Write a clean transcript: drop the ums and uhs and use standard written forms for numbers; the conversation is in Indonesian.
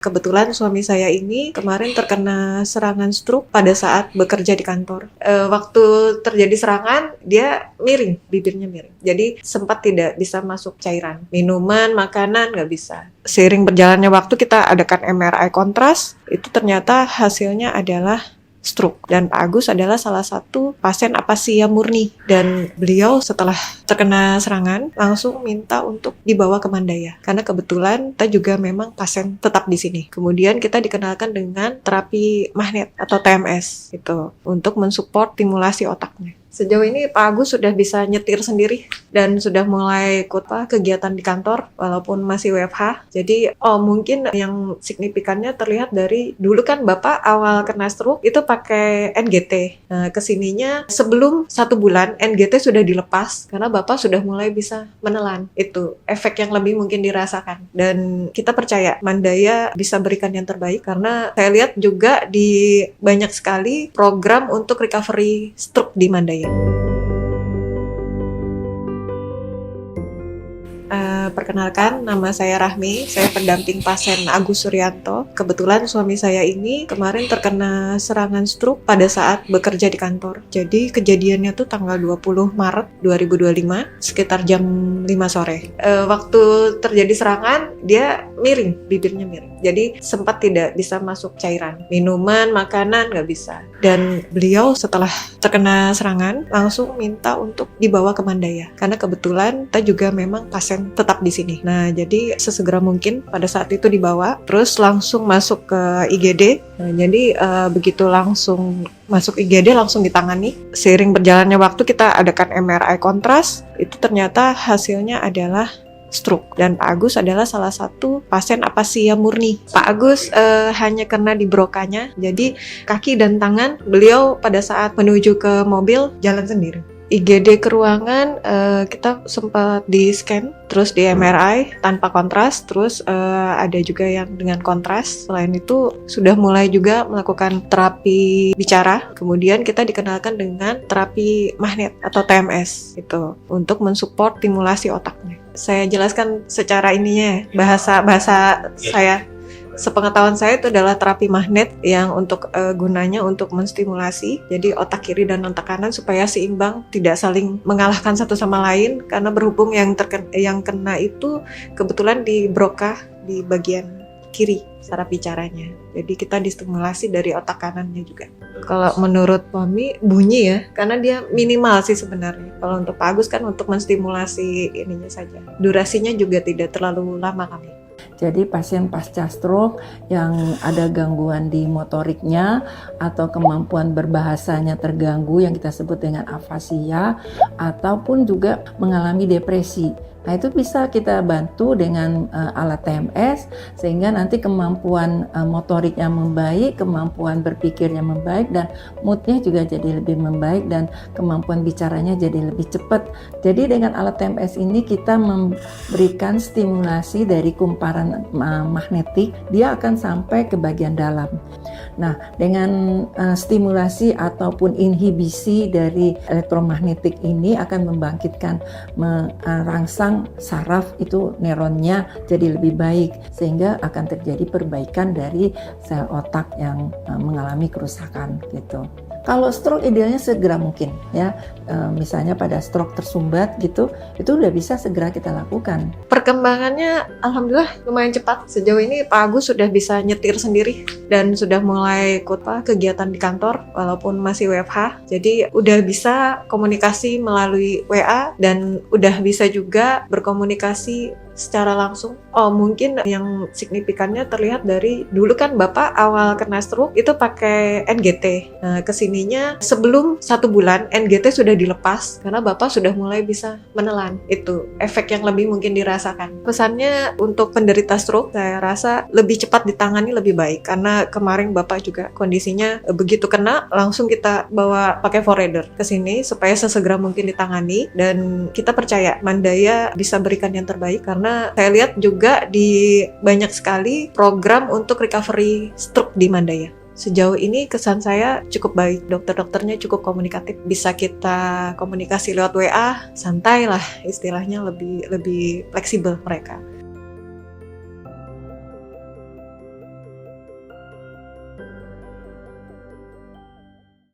Kebetulan suami saya ini kemarin terkena serangan stroke pada saat bekerja di kantor. Waktu terjadi serangan, dia miring, bibirnya miring. Jadi sempat tidak bisa masuk cairan. Minuman, makanan, nggak bisa. Seiring berjalannya waktu kita adakan MRI kontras, itu ternyata hasilnya adalah stroke. Dan Pak Agus adalah salah satu pasien apasia murni. Dan beliau setelah terkena serangan langsung minta untuk dibawa ke Mandaya. Karena kebetulan kita juga memang pasien tetap di sini. Kemudian kita dikenalkan dengan terapi magnet atau TMS gitu untuk mensupport stimulasi otaknya. Sejauh ini Pak Agus sudah bisa nyetir sendiri dan sudah mulai ikut kegiatan di kantor walaupun masih WFH. Jadi mungkin yang signifikannya terlihat dari dulu kan Bapak awal kena stroke itu pakai NGT. Nah, kesininya sebelum 1 bulan NGT sudah dilepas karena Bapak sudah mulai bisa menelan. Itu efek yang lebih mungkin dirasakan. Dan kita percaya Mandaya bisa berikan yang terbaik karena saya lihat juga di banyak sekali program untuk recovery stroke di Mandaya. Perkenalkan, nama saya Rahmi, saya pendamping pasien Agus Suryanto. Kebetulan suami saya ini kemarin terkena serangan stroke pada saat bekerja di kantor. Jadi kejadiannya tuh tanggal 20 Maret 2025, sekitar jam 5 sore. Waktu terjadi serangan, dia miring, bibirnya miring. Jadi sempat tidak bisa masuk cairan. Minuman, makanan, nggak bisa. Dan beliau setelah terkena serangan, langsung minta untuk dibawa ke Mandaya. Karena kebetulan kita juga memang pasien tetap di sini. Nah, jadi sesegera mungkin pada saat itu dibawa, terus langsung masuk ke IGD. Nah, jadi begitu langsung masuk IGD langsung ditangani. Seiring berjalannya waktu kita adakan MRI kontras, itu ternyata hasilnya adalah stroke. Dan Pak Agus adalah salah satu pasien apasia murni. Pak Agus hanya kena di brokanya, jadi kaki dan tangan beliau pada saat menuju ke mobil jalan sendiri. IGD ke ruangan kita sempat di scan, terus di MRI tanpa kontras, terus ada juga yang dengan kontras. Selain itu sudah mulai juga melakukan terapi bicara. Kemudian kita dikenalkan dengan terapi magnet atau TMS gitu untuk mensupport stimulasi otaknya. Saya jelaskan secara ininya bahasa saya. Sepengetahuan saya itu adalah terapi magnet yang untuk gunanya untuk menstimulasi jadi otak kiri dan otak kanan supaya seimbang, tidak saling mengalahkan satu sama lain karena berhubung yang kena itu kebetulan di broca di bagian kiri saraf bicaranya. Jadi kita distimulasi dari otak kanannya juga. Kalau menurut suami bunyi ya, karena dia minimal sih sebenarnya. Kalau untuk Pak Agus kan untuk menstimulasi ininya saja. Durasinya juga tidak terlalu lama kami. Jadi pasien pasca stroke yang ada gangguan di motoriknya atau kemampuan berbahasanya terganggu yang kita sebut dengan afasia ataupun juga mengalami depresi. Nah, itu bisa kita bantu dengan alat TMS sehingga nanti kemampuan motoriknya membaik, kemampuan berpikirnya membaik dan moodnya juga jadi lebih membaik dan kemampuan bicaranya jadi lebih cepat. Jadi dengan alat TMS ini kita memberikan stimulasi dari kumparan magnetik, dia akan sampai ke bagian dalam. Nah, dengan stimulasi ataupun inhibisi dari elektromagnetik ini akan membangkitkan merangsang saraf itu neuronnya jadi lebih baik sehingga akan terjadi perbaikan dari sel otak yang mengalami kerusakan gitu. Kalau stroke idealnya segera mungkin ya, misalnya pada stroke tersumbat gitu, itu udah bisa segera kita lakukan. Perkembangannya alhamdulillah lumayan cepat. Sejauh ini Pak Agus sudah bisa nyetir sendiri dan sudah mulai ikut kegiatan di kantor walaupun masih WFH. Jadi udah bisa komunikasi melalui WA dan udah bisa juga berkomunikasi secara langsung. Mungkin yang signifikannya terlihat dari dulu kan Bapak awal kena stroke itu pakai NGT. Nah, kesininya sebelum 1 bulan NGT sudah dilepas karena Bapak sudah mulai bisa menelan. Itu efek yang lebih mungkin dirasakan. Pesannya untuk penderita stroke saya rasa lebih cepat ditangani lebih baik karena kemarin Bapak juga kondisinya begitu kena langsung kita bawa pakai forerunner ke sini supaya sesegera mungkin ditangani dan kita percaya Mandaya bisa berikan yang terbaik karena saya lihat juga di banyak sekali program untuk recovery stroke di Mandaya. Sejauh ini kesan saya cukup baik, dokter-dokternya cukup komunikatif, bisa kita komunikasi lewat WA, santai lah istilahnya, lebih fleksibel mereka.